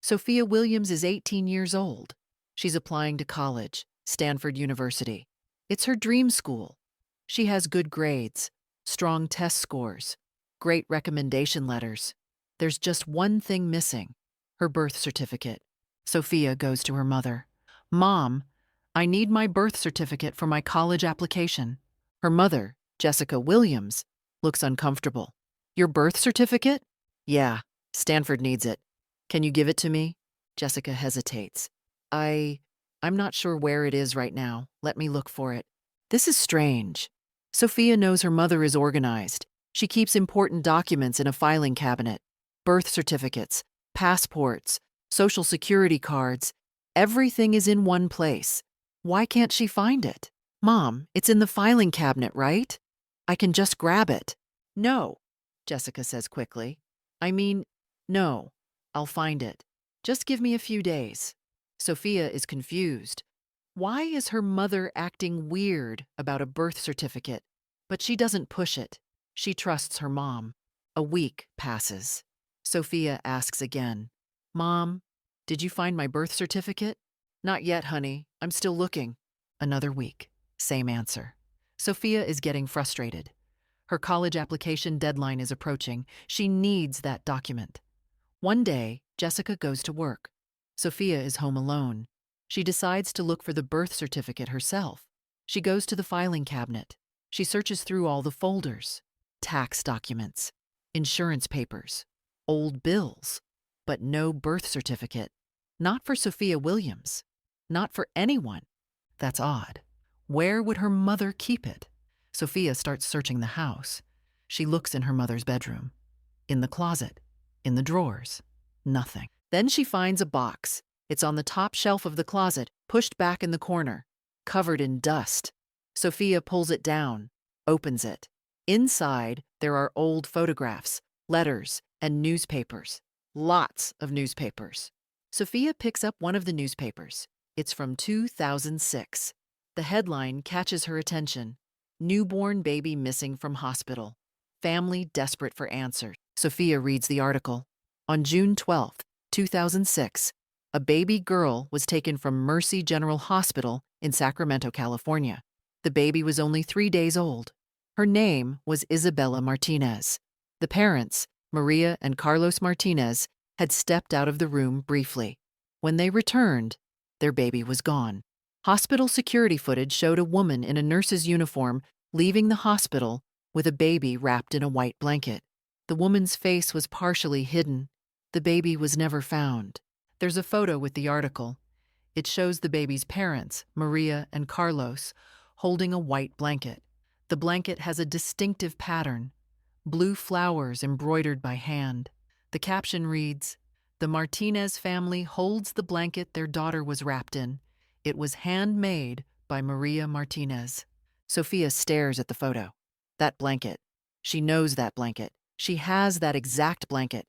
Sophia Williams is 18 years old. She's applying to college, Stanford University. It's her dream school. She has good grades, strong test scores, great recommendation letters. There's just one thing missing: her birth certificate. Sophia goes to her mother. Mom, I need my birth certificate for my college application. Her mother, Jessica Williams, looks uncomfortable. Your birth certificate? Yeah, Stanford needs it. Can you give it to me? Jessica hesitates. I. I'm not sure where it is right now. Let me look for it. This is strange. Sophia knows her mother is organized. She keeps important documents in a filing cabinet: birth certificates, passports, social security cards. Everything is in one place. Why can't she find it? Mom, it's in the filing cabinet, right? I can just grab it. No, Jessica says quickly. I mean, no, I'll find it. Just give me a few days. Sophia is confused. Why is her mother acting weird about a birth certificate? But she doesn't push it. She trusts her mom. A week passes. Sophia asks again, Mom, did you find my birth certificate? Not yet, honey. I'm still looking. Another week. Same answer. Sophia is getting frustrated. Her college application deadline is approaching. She needs that document. One day, Jessica goes to work. Sophia is home alone. She decides to look for the birth certificate herself. She goes to the filing cabinet. She searches through all the folders: tax documents, insurance papers, old bills, but no birth certificate. Not for Sophia Williams. Not for anyone. That's odd. Where would her mother keep it? Sophia starts searching the house. She looks in her mother's bedroom, in the closet, in the drawers. Nothing. Then she finds a box. It's on the top shelf of the closet, pushed back in the corner, covered in dust. Sophia pulls it down, opens it. Inside, there are old photographs, letters, and newspapers. Lots of newspapers. Sophia picks up one of the newspapers. It's from 2006. The headline catches her attention: Newborn baby missing from hospital. Family desperate for answers. Sophia reads the article. On June 12th, 2006, a baby girl was taken from Mercy General Hospital in Sacramento, California. The baby was only 3 days old. Her name was Isabella Martinez. The parents, Maria and Carlos Martinez, had stepped out of the room briefly. When they returned, their baby was gone. Hospital security footage showed a woman in a nurse's uniform leaving the hospital with a baby wrapped in a white blanket. The woman's face was partially hidden. The baby was never found. There's a photo with the article. It shows the baby's parents, Maria and Carlos, holding a white blanket. The blanket has a distinctive pattern: blue flowers embroidered by hand. The caption reads, "The Martinez family holds the blanket their daughter was wrapped in. It was handmade by Maria Martinez." Sophia stares at the photo. That blanket. She knows that blanket. She has that exact blanket.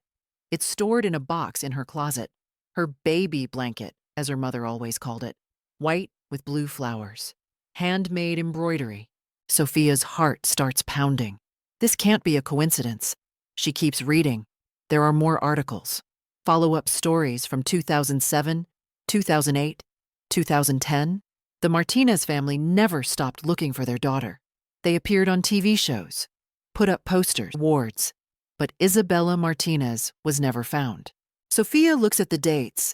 It's stored in a box in her closet. Her baby blanket, as her mother always called it. White with blue flowers. Handmade embroidery. Sophia's heart starts pounding. This can't be a coincidence. She keeps reading. There are more articles. Follow-up stories from 2007, 2008, 2010. The Martinez family never stopped looking for their daughter. They appeared on TV shows, put up posters, awards. But Isabella Martinez was never found. Sophia looks at the dates.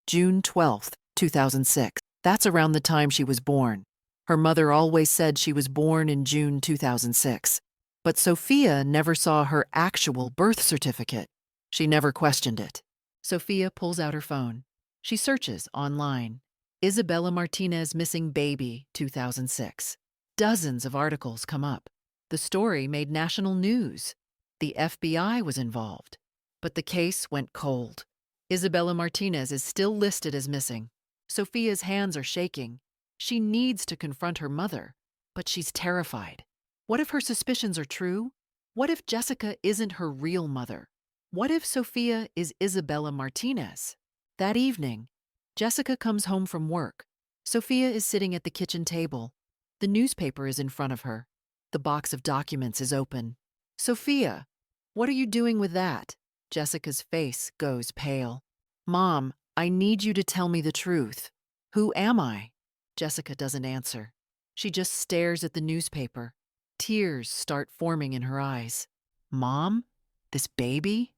June 12th, 2006. That's around the time she was born. Her mother always said she was born in June 2006. But Sophia never saw her actual birth certificate. She never questioned it. Sophia pulls out her phone. She searches online. Isabella Martinez missing baby 2006. Dozens of articles come up. The story made national news. The FBI was involved. But the case went cold. Isabella Martinez is still listed as missing. Sophia's hands are shaking. She needs to confront her mother, but she's terrified. What if her suspicions are true? What if Jessica isn't her real mother? What if Sophia is Isabella Martinez? That evening, Jessica comes home from work. Sophia is sitting at the kitchen table. The newspaper is in front of her. The box of documents is open. Sophia, what are you doing with that? Jessica's face goes pale. Mom, I need you to tell me the truth. Who am I? Jessica doesn't answer. She just stares at the newspaper. Tears start forming in her eyes. Mom? This baby?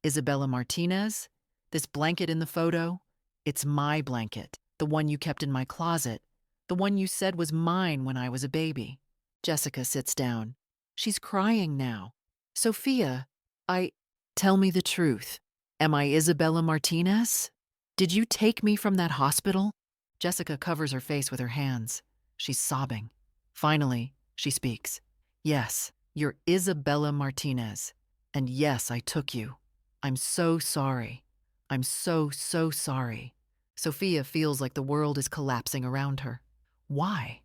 Isabella Martinez? This blanket in the photo? It's my blanket, the one you kept in my closet, the one you said was mine when I was a baby. Jessica sits down. She's crying now. Sophia, tell me the truth. Am I Isabella Martinez? Did you take me from that hospital? Jessica covers her face with her hands. She's sobbing. Finally, she speaks. Yes, you're Isabella Martinez. And yes, I took you. I'm so sorry. I'm so sorry. Sophia feels like the world is collapsing around her. Why?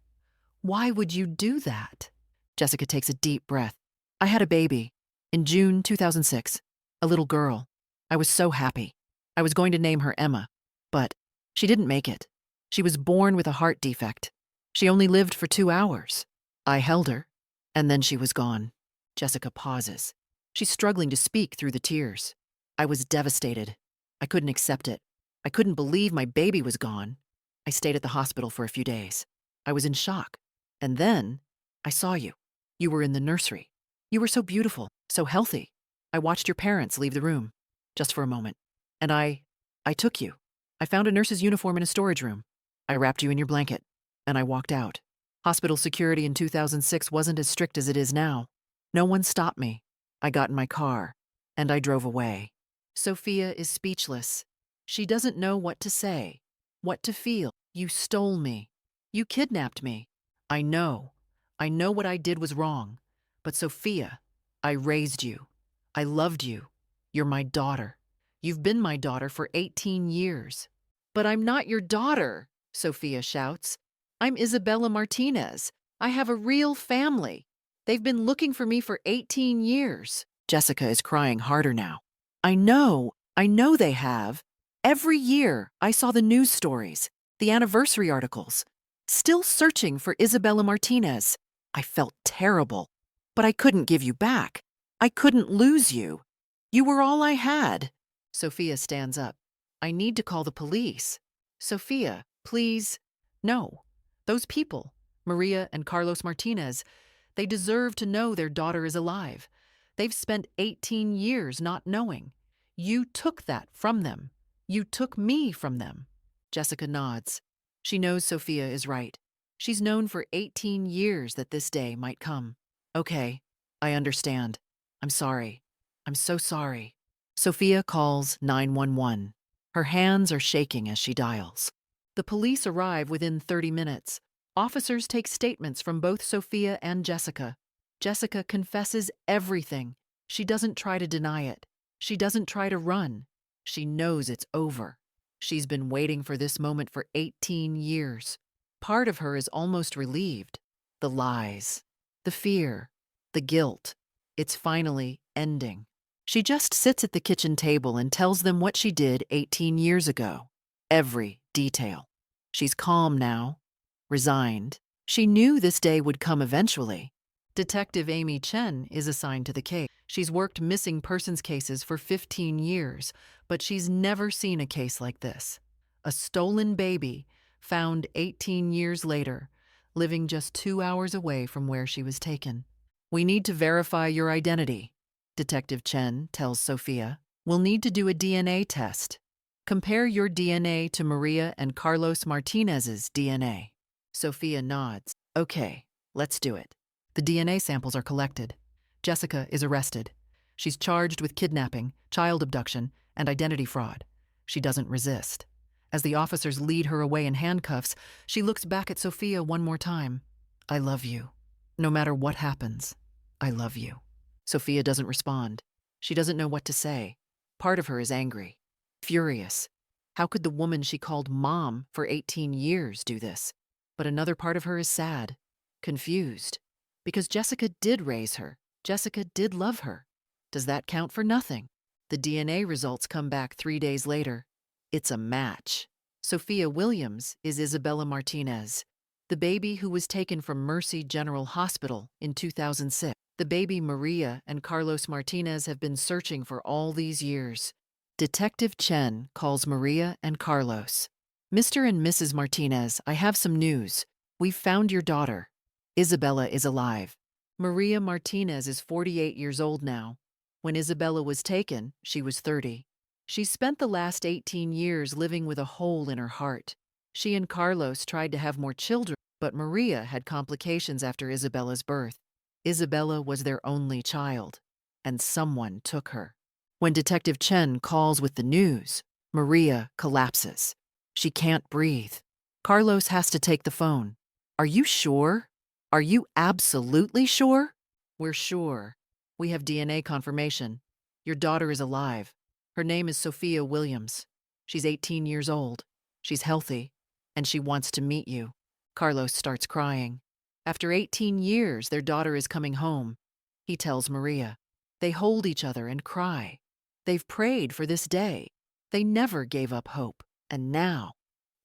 Why would you do that? Jessica takes a deep breath. I had a baby in June 2006, a little girl. I was so happy. I was going to name her Emma, but she didn't make it. She was born with a heart defect. She only lived for 2 hours. I held her, and then she was gone. Jessica pauses. She's struggling to speak through the tears. I was devastated. I couldn't accept it. I couldn't believe my baby was gone. I stayed at the hospital for a few days. I was in shock. And then I saw you. You were in the nursery. You were so beautiful, so healthy. I watched your parents leave the room, just for a moment. And I took you. I found a nurse's uniform in a storage room. I wrapped you in your blanket, and I walked out. Hospital security in 2006 wasn't as strict as it is now. No one stopped me. I got in my car, and I drove away. Sophia is speechless. She doesn't know what to say, what to feel. You stole me. You kidnapped me. I know. I know what I did was wrong. But Sophia, I raised you. I loved you. You're my daughter. You've been my daughter for 18 years. But I'm not your daughter, Sophia shouts. I'm Isabella Martinez. I have a real family. They've been looking for me for 18 years. Jessica is crying harder now. I know they have. Every year, I saw the news stories, the anniversary articles. Still searching for Isabella Martinez. I felt terrible, but I couldn't give you back. I couldn't lose you. You were all I had. Sophia stands up. I need to call the police. Sophia, please. No. Those people, Maria and Carlos Martinez, they deserve to know their daughter is alive. They've spent 18 years not knowing. You took that from them. You took me from them. Jessica nods. She knows Sophia is right. She's known for 18 years that this day might come. Okay, I understand. I'm sorry. I'm so sorry. Sophia calls 911. Her hands are shaking as she dials. The police arrive within 30 minutes. Officers take statements from both Sophia and Jessica. Jessica confesses everything. She doesn't try to deny it. She doesn't try to run. She knows it's over. She's been waiting for this moment for 18 years. Part of her is almost relieved. The lies, the fear, the guilt. It's finally ending. She just sits at the kitchen table and tells them what she did 18 years ago. Every detail. She's calm now, resigned. She knew this day would come eventually. Detective Amy Chen is assigned to the case. She's worked missing persons cases for 15 years, but she's never seen a case like this. A stolen baby found 18 years later, living just 2 hours away from where she was taken. We need to verify your identity, Detective Chen tells Sophia. We'll need to do a DNA test. Compare your DNA to Maria and Carlos Martinez's DNA. Sophia nods. Okay, let's do it. The DNA samples are collected. Jessica is arrested. She's charged with kidnapping, child abduction, and identity fraud. She doesn't resist. As the officers lead her away in handcuffs, she looks back at Sophia one more time. I love you. No matter what happens, I love you. Sophia doesn't respond. She doesn't know what to say. Part of her is angry, furious. How could the woman she called Mom for 18 years do this? But another part of her is sad, confused. Because Jessica did raise her. Jessica did love her. Does that count for nothing? The DNA results come back 3 days later. It's a match. Sophia Williams is Isabella Martinez, the baby who was taken from Mercy General Hospital in 2006. The baby Maria and Carlos Martinez have been searching for all these years. Detective Chen calls Maria and Carlos. Mr. and Mrs. Martinez, I have some news. We've found your daughter. Isabella is alive. Maria Martinez is 48 years old now. When Isabella was taken, she was 30. She spent the last 18 years living with a hole in her heart. She and Carlos tried to have more children, but Maria had complications after Isabella's birth. Isabella was their only child, and someone took her. When Detective Chen calls with the news, Maria collapses. She can't breathe. Carlos has to take the phone. Are you sure? Are you absolutely sure? We're sure. We have DNA confirmation. Your daughter is alive. Her name is Sophia Williams. She's 18 years old. She's healthy, and she wants to meet you. Carlos starts crying. After 18 years, their daughter is coming home. He tells Maria. They hold each other and cry. They've prayed for this day. They never gave up hope, and now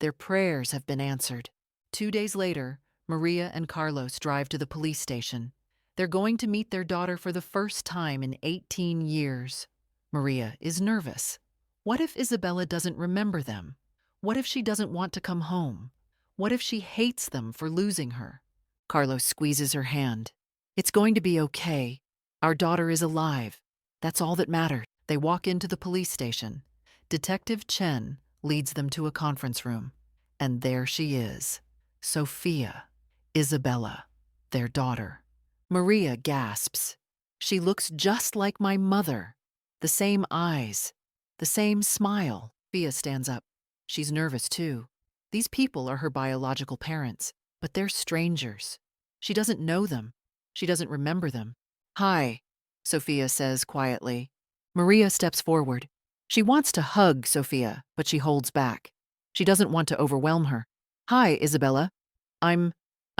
their prayers have been answered. 2 days later, Maria and Carlos drive to the police station. They're going to meet their daughter for the first time in 18 years. Maria is nervous. What if Isabella doesn't remember them? What if she doesn't want to come home? What if she hates them for losing her? Carlos squeezes her hand. It's going to be okay. Our daughter is alive. That's all that matters. They walk into the police station. Detective Chen leads them to a conference room. And there she is. Sophia, Isabella, their daughter. Maria gasps. She looks just like my mother. The same eyes, the same smile. Sophia stands up. She's nervous too. These people are her biological parents, but they're strangers. She doesn't know them. She doesn't remember them. Hi, Sophia says quietly. Maria steps forward. She wants to hug Sophia, but she holds back. She doesn't want to overwhelm her. Hi, Isabella. I'm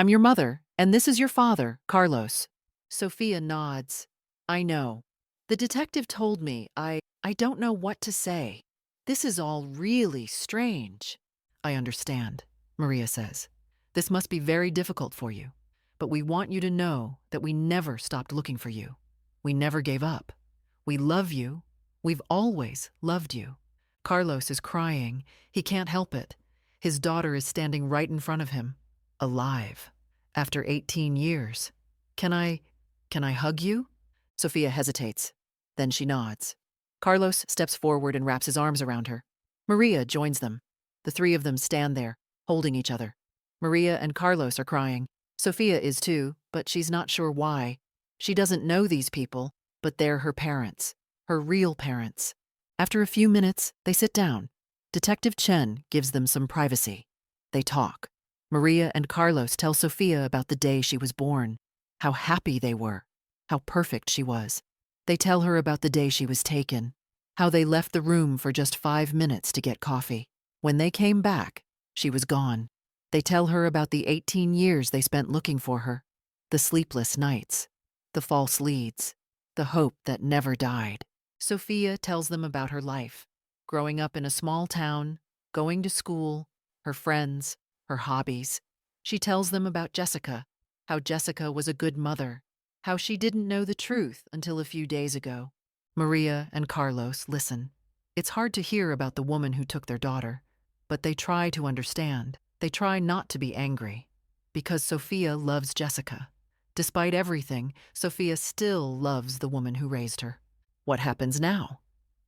your mother, and this is your father, Carlos. Sophia nods. I know. The detective told me. I don't know what to say. This is all really strange. I understand, Maria says. This must be very difficult for you, but we want you to know that we never stopped looking for you. We never gave up. We love you. We've always loved you. Carlos is crying. He can't help it. His daughter is standing right in front of him, alive, after 18 years. Can I hug you? Sophia hesitates. Then she nods. Carlos steps forward and wraps his arms around her. Maria joins them. The three of them stand there, holding each other. Maria and Carlos are crying. Sophia is too, but she's not sure why. She doesn't know these people, but they're her parents, her real parents. After a few minutes, they sit down. Detective Chen gives them some privacy. They talk. Maria and Carlos tell Sophia about the day she was born, how happy they were, how perfect she was. They tell her about the day she was taken, how they left the room for just 5 minutes to get coffee. When they came back, she was gone. They tell her about the 18 years they spent looking for her, the sleepless nights, the false leads, the hope that never died. Sophia tells them about her life, growing up in a small town, going to school, her friends, her hobbies. She tells them about Jessica, how Jessica was a good mother, how she didn't know the truth until a few days ago. Maria and Carlos listen. It's hard to hear about the woman who took their daughter, but they try to understand. They try not to be angry, because Sophia loves Jessica. Despite everything, Sophia still loves the woman who raised her. What happens now?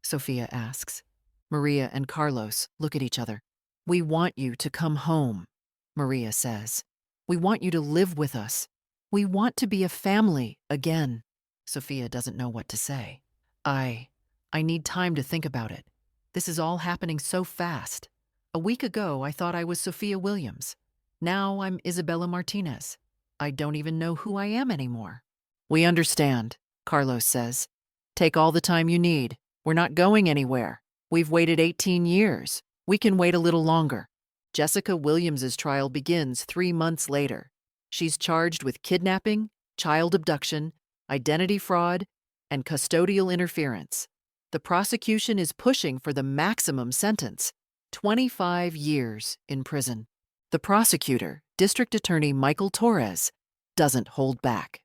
Sophia asks. Maria and Carlos look at each other. We want you to come home, Maria says. We want you to live with us. We want to be a family again. Sophia doesn't know what to say. I need time to think about it. This is all happening so fast. A week ago, I thought I was Sophia Williams. Now I'm Isabella Martinez. I don't even know who I am anymore. We understand, Carlos says. Take all the time you need. We're not going anywhere. We've waited 18 years. We can wait a little longer. Jessica Williams's trial begins 3 months later. She's charged with kidnapping, child abduction, identity fraud, and custodial interference. The prosecution is pushing for the maximum sentence, 25 years in prison. The prosecutor, District Attorney Michael Torres, doesn't hold back.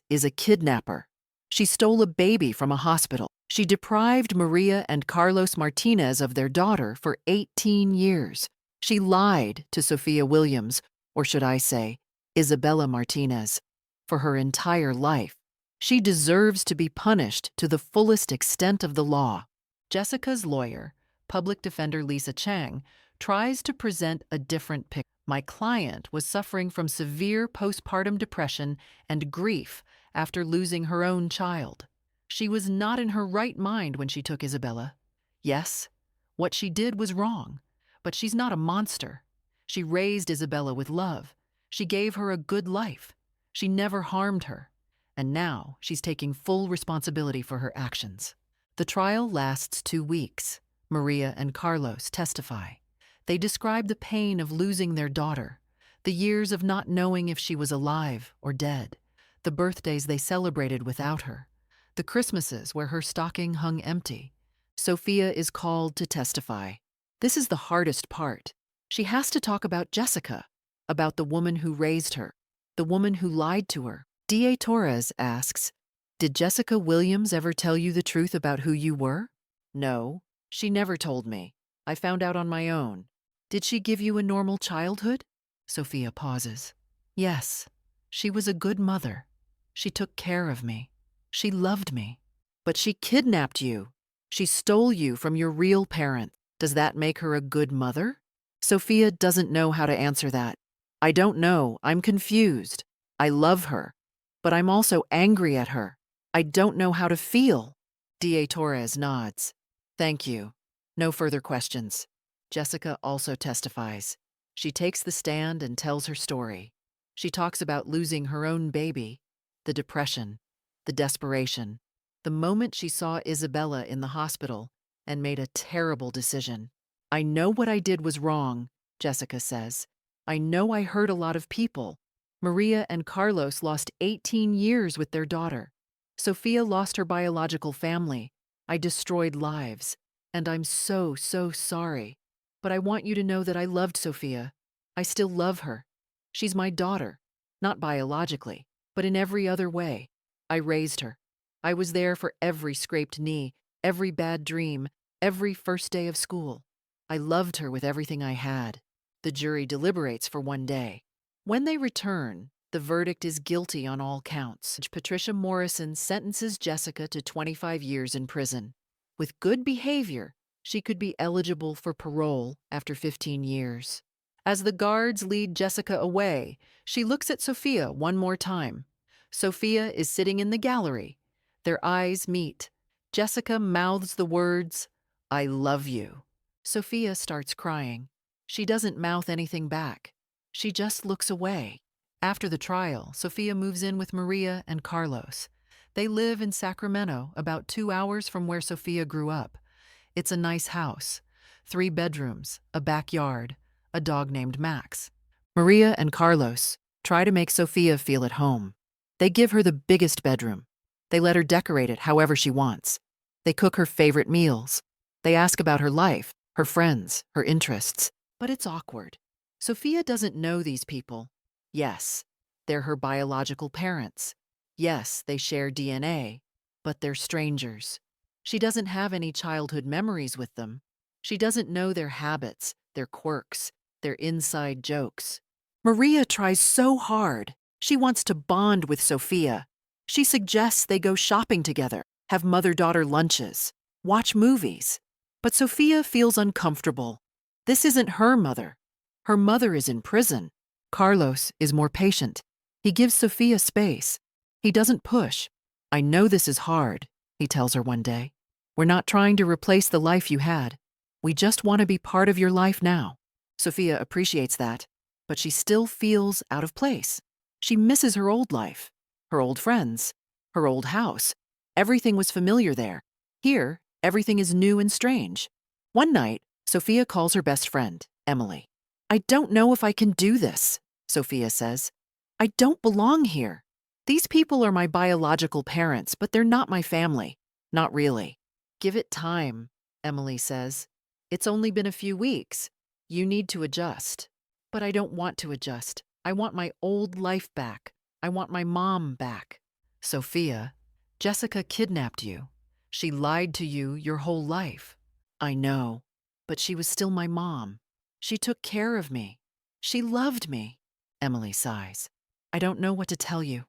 Is a kidnapper. She stole a baby from a hospital. She deprived Maria and Carlos Martinez of their daughter for 18 years. She lied to Sophia Williams, or should I say, Isabella Martinez, for her entire life. She deserves to be punished to the fullest extent of the law. Jessica's lawyer, public defender Lisa Chang, tries to present a different picture. My client was suffering from severe postpartum depression and grief after losing her own child. She was not in her right mind when she took Isabella. Yes, what she did was wrong, but she's not a monster. She raised Isabella with love. She gave her a good life. She never harmed her. And now she's taking full responsibility for her actions. The trial lasts 2 weeks. Maria and Carlos testify. They describe the pain of losing their daughter, the years of not knowing if she was alive or dead, the birthdays they celebrated without her, the Christmases where her stocking hung empty. Sophia is called to testify. This is the hardest part. She has to talk about Jessica, about the woman who raised her, the woman who lied to her. D.A. Torres asks, "Did Jessica Williams ever tell you the truth about who you were?" "No, she never told me. I found out on my own." "Did she give you a normal childhood?" Sophia pauses. "Yes, she was a good mother. She took care of me. She loved me. But she kidnapped you. She stole you from your real parent. Does that make her a good mother?" Sophia doesn't know how to answer that. "I don't know. I'm confused. I love her. But I'm also angry at her. I don't know how to feel." D.A. Torres nods. "Thank you. No further questions." Jessica also testifies. She takes the stand and tells her story. She talks about losing her own baby, the depression, the desperation, the moment she saw Isabella in the hospital and made a terrible decision. "I know what I did was wrong," Jessica says. "I know I hurt a lot of people. Maria and Carlos lost 18 years with their daughter. Sophia lost her biological family. I destroyed lives. And I'm so, so sorry. But I want you to know that I loved Sophia. I still love her. She's my daughter, not biologically, but in every other way. I raised her. I was there for every scraped knee, every bad dream, every first day of school. I loved her with everything I had." The jury deliberates for 1 day. When they return, the verdict is guilty on all counts. Patricia Morrison sentences Jessica to 25 years in prison. With good behavior, she could be eligible for parole after 15 years. As the guards lead Jessica away, she looks at Sophia one more time. Sophia is sitting in the gallery. Their eyes meet. Jessica mouths the words, "I love you." Sophia starts crying. She doesn't mouth anything back. She just looks away. After the trial, Sophia moves in with Maria and Carlos. They live in Sacramento, about 2 hours from where Sophia grew up. It's a nice house, 3 bedrooms, a backyard, a dog named Max. Maria and Carlos try to make Sophia feel at home. They give her the biggest bedroom. They let her decorate it however she wants. They cook her favorite meals. They ask about her life, her friends, her interests. But it's awkward. Sophia doesn't know these people. Yes, they're her biological parents. Yes, they share DNA, but they're strangers. She doesn't have any childhood memories with them. She doesn't know their habits, their quirks, their inside jokes. Maria tries so hard. She wants to bond with Sophia. She suggests they go shopping together, have mother-daughter lunches, watch movies. But Sophia feels uncomfortable. This isn't her mother. Her mother is in prison. Carlos is more patient. He gives Sophia space. He doesn't push. "I know this is hard," he tells her one day. "We're not trying to replace the life you had. We just want to be part of your life now." Sophia appreciates that, but she still feels out of place. She misses her old life, her old friends, her old house. Everything was familiar there. Here, everything is new and strange. One night, Sophia calls her best friend, Emily. "I don't know if I can do this," Sophia says. "I don't belong here. These people are my biological parents, but they're not my family. Not really." "Give it time," Emily says. "It's only been a few weeks. You need to adjust." "But I don't want to adjust. I want my old life back. I want my mom back." "Sophia, Jessica kidnapped you. She lied to you your whole life. I know, but she was still my mom. She took care of me. She loved me. Emily sighs. I don't know what to tell you.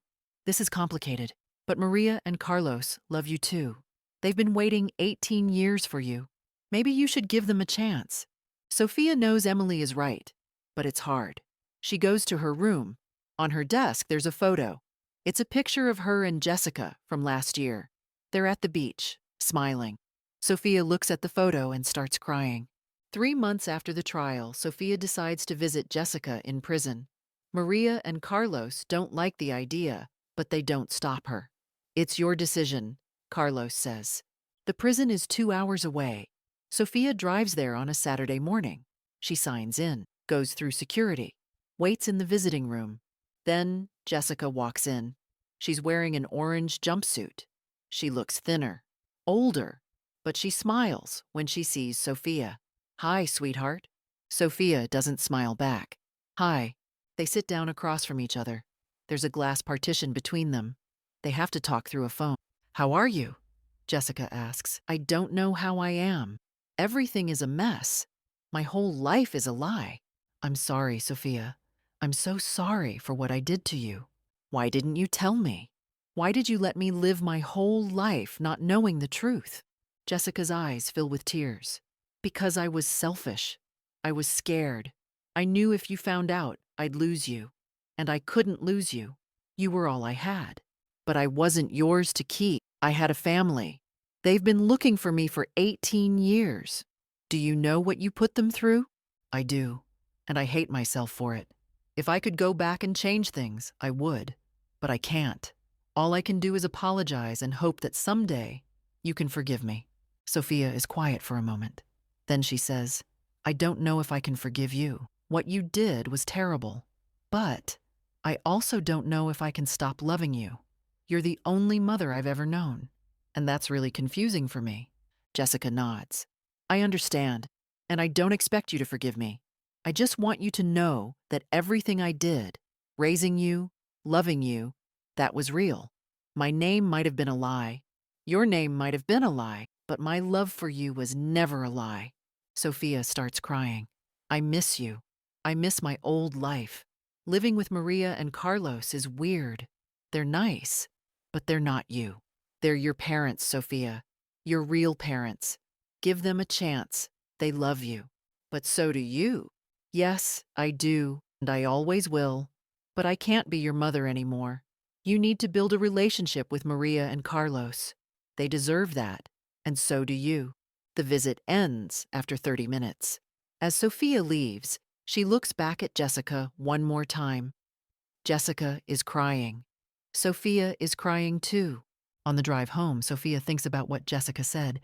This is complicated, but Maria and Carlos love you too. They've been waiting 18 years for you. Maybe you should give them a chance. Sophia knows Emily is right, but it's hard. She goes to her room. On her desk, there's a photo. It's a picture of her and Jessica from last year. They're at the beach, smiling. Sophia looks at the photo and starts crying. 3 months after the trial, Sophia decides to visit Jessica in prison. Maria and Carlos don't like the idea, but they don't stop her. It's your decision, Carlos says. The prison is 2 hours away. Sophia drives there on a Saturday morning. She signs in, goes through security, waits in the visiting room. Then Jessica walks in. She's wearing an orange jumpsuit. She looks thinner, older, but she smiles when she sees Sophia. Hi, sweetheart. Sophia doesn't smile back. Hi. They sit down across from each other. There's a glass partition between them. They have to talk through a phone. How are you? Jessica asks. I don't know how I am. Everything is a mess. My whole life is a lie. I'm sorry, Sophia. I'm so sorry for what I did to you. Why didn't you tell me? Why did you let me live my whole life not knowing the truth? Jessica's eyes fill with tears. Because I was selfish. I was scared. I knew if you found out, I'd lose you. And I couldn't lose you. You were all I had. But I wasn't yours to keep. I had a family. They've been looking for me for 18 years. Do you know what you put them through? I do. And I hate myself for it. If I could go back and change things, I would. But I can't. All I can do is apologize and hope that someday you can forgive me. Sophia is quiet for a moment. Then she says, I don't know if I can forgive you. What you did was terrible. But I also don't know if I can stop loving you. You're the only mother I've ever known. And that's really confusing for me. Jessica nods. I understand. And I don't expect you to forgive me. I just want you to know that everything I did, raising you, loving you, that was real. My name might have been a lie. Your name might have been a lie, but my love for you was never a lie. Sophia starts crying. I miss you. I miss my old life. Living with Maria and Carlos is weird. They're nice, but they're not you. They're your parents, Sophia. Your real parents. Give them a chance. They love you. But so do you. Yes, I do, and I always will. But I can't be your mother anymore. You need to build a relationship with Maria and Carlos. They deserve that, and so do you. The visit ends after 30 minutes. As Sophia leaves, she looks back at Jessica one more time. Jessica is crying. Sophia is crying too. On the drive home, Sophia thinks about what Jessica said.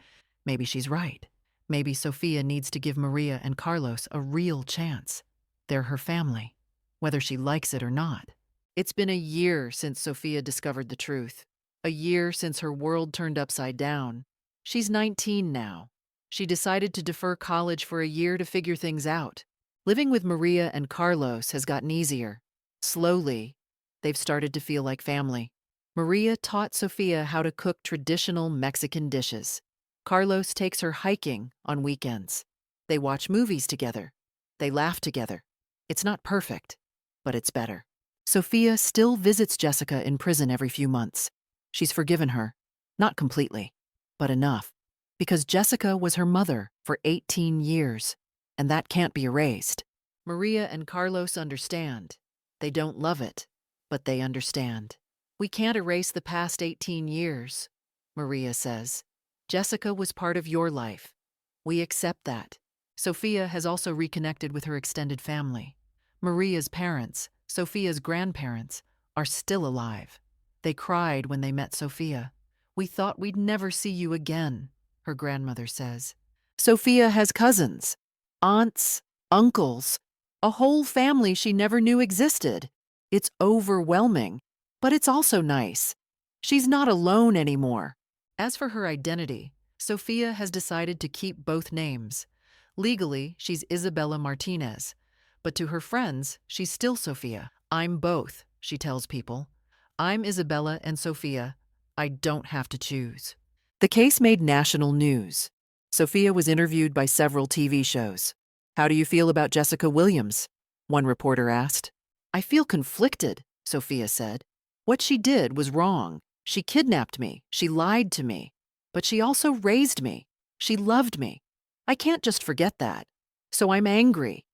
Maybe she's right. Maybe Sophia needs to give Maria and Carlos a real chance. They're her family, whether she likes it or not. It's been a year since Sophia discovered the truth. A year since her world turned upside down. She's 19 now. She decided to defer college for a year to figure things out. Living with Maria and Carlos has gotten easier. Slowly, they've started to feel like family. Maria taught Sophia how to cook traditional Mexican dishes. Carlos takes her hiking on weekends. They watch movies together. They laugh together. It's not perfect, but it's better. Sophia still visits Jessica in prison every few months. She's forgiven her. Not completely, but enough. Because Jessica was her mother for 18 years, and that can't be erased. Maria and Carlos understand. They don't love it, but they understand. We can't erase the past 18 years, Maria says. Jessica was part of your life. We accept that. Sophia has also reconnected with her extended family. Maria's parents, Sophia's grandparents, are still alive. They cried when they met Sophia. We thought we'd never see you again, her grandmother says. Sophia has cousins, aunts, uncles, a whole family she never knew existed. It's overwhelming, but it's also nice. She's not alone anymore. As for her identity, Sophia has decided to keep both names. Legally, she's Isabella Martinez, but to her friends, she's still Sophia. I'm both, she tells people. I'm Isabella and Sophia. I don't have to choose. The case made national news. Sophia was interviewed by several TV shows. "How do you feel about Jessica Williams?" one reporter asked. "I feel conflicted," Sophia said. "What she did was wrong. She kidnapped me. She lied to me. But she also raised me. She loved me. I can't just forget that. So I'm angry,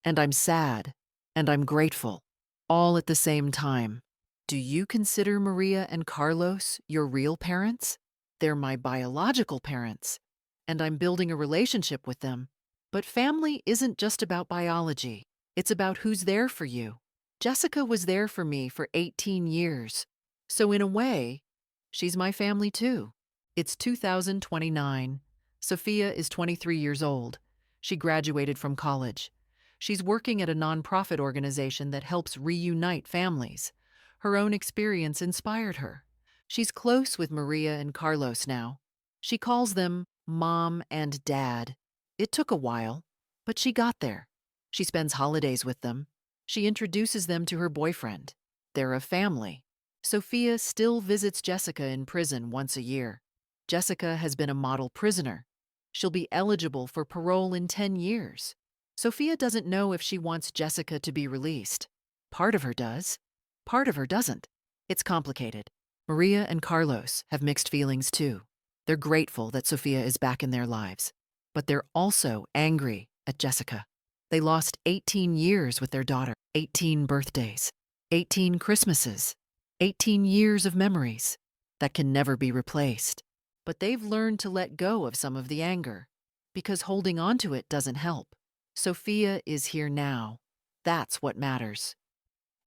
and I'm sad, and I'm grateful, all at the same time." Do you consider Maria and Carlos your real parents? They're my biological parents, and I'm building a relationship with them. But family isn't just about biology. It's about who's there for you. Jessica was there for me for 18 years. So in a way, she's my family too. It's 2029. Sophia is 23 years old. She graduated from college. She's working at a nonprofit organization that helps reunite families. Her own experience inspired her. She's close with Maria and Carlos now. She calls them Mom and Dad. It took a while, but she got there. She spends holidays with them. She introduces them to her boyfriend. They're a family. Sophia still visits Jessica in prison once a year. Jessica has been a model prisoner. She'll be eligible for parole in 10 years. Sophia doesn't know if she wants Jessica to be released. Part of her does. Part of her doesn't. It's complicated. Maria and Carlos have mixed feelings too. They're grateful that Sophia is back in their lives, but they're also angry at Jessica. They lost 18 years with their daughter, 18 birthdays, 18 Christmases, 18 years of memories that can never be replaced. But they've learned to let go of some of the anger, because holding on to it doesn't help. Sophia is here now. That's what matters.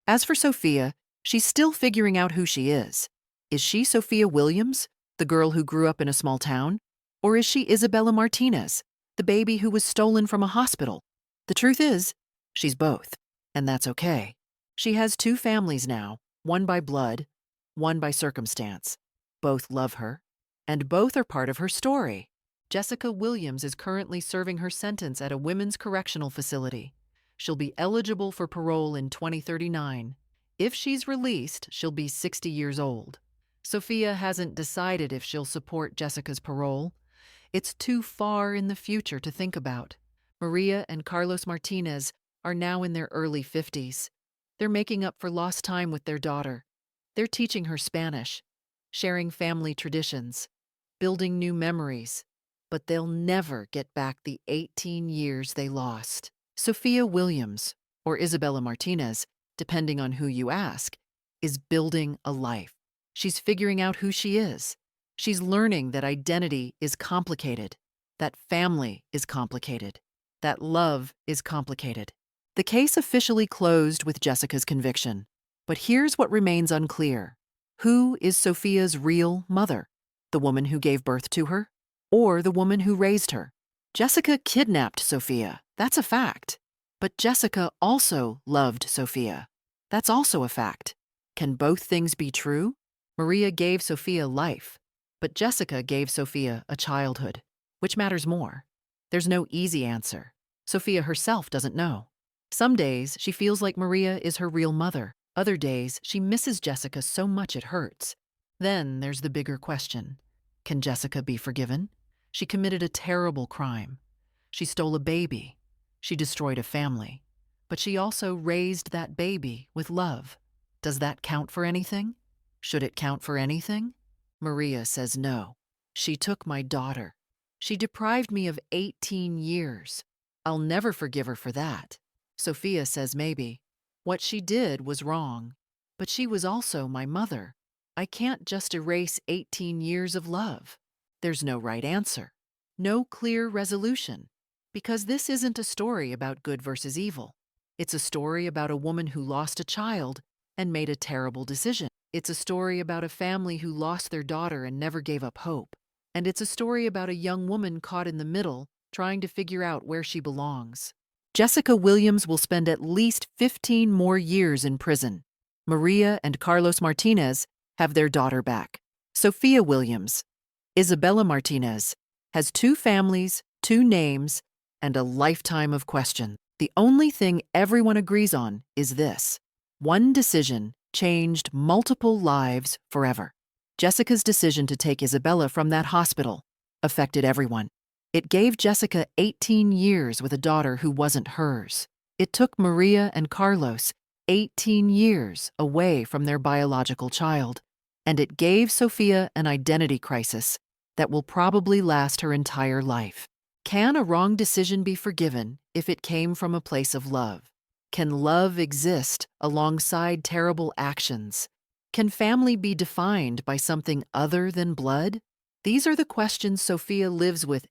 As for Sophia, she's still figuring out who she is. Is she Sophia Williams, the girl who grew up in a small town? Or is she Isabella Martinez, the baby who was stolen from a hospital? The truth is, she's both, and that's okay. She has two families now, one by blood, one by circumstance. Both love her, and both are part of her story. Jessica Williams is currently serving her sentence at a women's correctional facility. She'll be eligible for parole in 2039. If she's released, she'll be 60 years old. Sophia hasn't decided if she'll support Jessica's parole. It's too far in the future to think about. Maria and Carlos Martinez are now in their early 50s. They're making up for lost time with their daughter. They're teaching her Spanish, sharing family traditions, building new memories. But they'll never get back the 18 years they lost. Sophia Williams, or Isabella Martinez, depending on who you ask, is building a life. She's figuring out who she is. She's learning that identity is complicated, that family is complicated, that love is complicated. The case officially closed with Jessica's conviction. But here's what remains unclear. Who is Sophia's real mother? The woman who gave birth to her? Or the woman who raised her? Jessica kidnapped Sophia. That's a fact. But Jessica also loved Sophia. That's also a fact. Can both things be true? Maria gave Sophia life, but Jessica gave Sophia a childhood. Which matters more? There's no easy answer. Sophia herself doesn't know. Some days she feels like Maria is her real mother. Other days she misses Jessica so much it hurts. Then there's the bigger question. Can Jessica be forgiven? She committed a terrible crime. She stole a baby. She destroyed a family. But she also raised that baby with love. Does that count for anything? Should it count for anything? Maria says no. She took my daughter. She deprived me of 18 years. I'll never forgive her for that. Sophia says maybe. What she did was wrong. But she was also my mother. I can't just erase 18 years of love. There's no right answer. No clear resolution. Because this isn't a story about good versus evil. It's a story about a woman who lost a child and made a terrible decision. It's a story about a family who lost their daughter and never gave up hope. And it's a story about a young woman caught in the middle, trying to figure out where she belongs. Jessica Williams will spend at least 15 more years in prison. Maria and Carlos Martinez have their daughter back. Sophia Williams, Isabella Martinez, has two families, two names, and a lifetime of questions. The only thing everyone agrees on is this. One decision changed multiple lives forever. Jessica's decision to take Isabella from that hospital affected everyone. It gave Jessica 18 years with a daughter who wasn't hers. It took Maria and Carlos 18 years away from their biological child. And it gave Sophia an identity crisis that will probably last her entire life. Can a wrong decision be forgiven if it came from a place of love? Can love exist alongside terrible actions? Can family be defined by something other than blood? These are the questions Sophia lives with,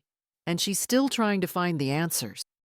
and she's still trying to find the answers.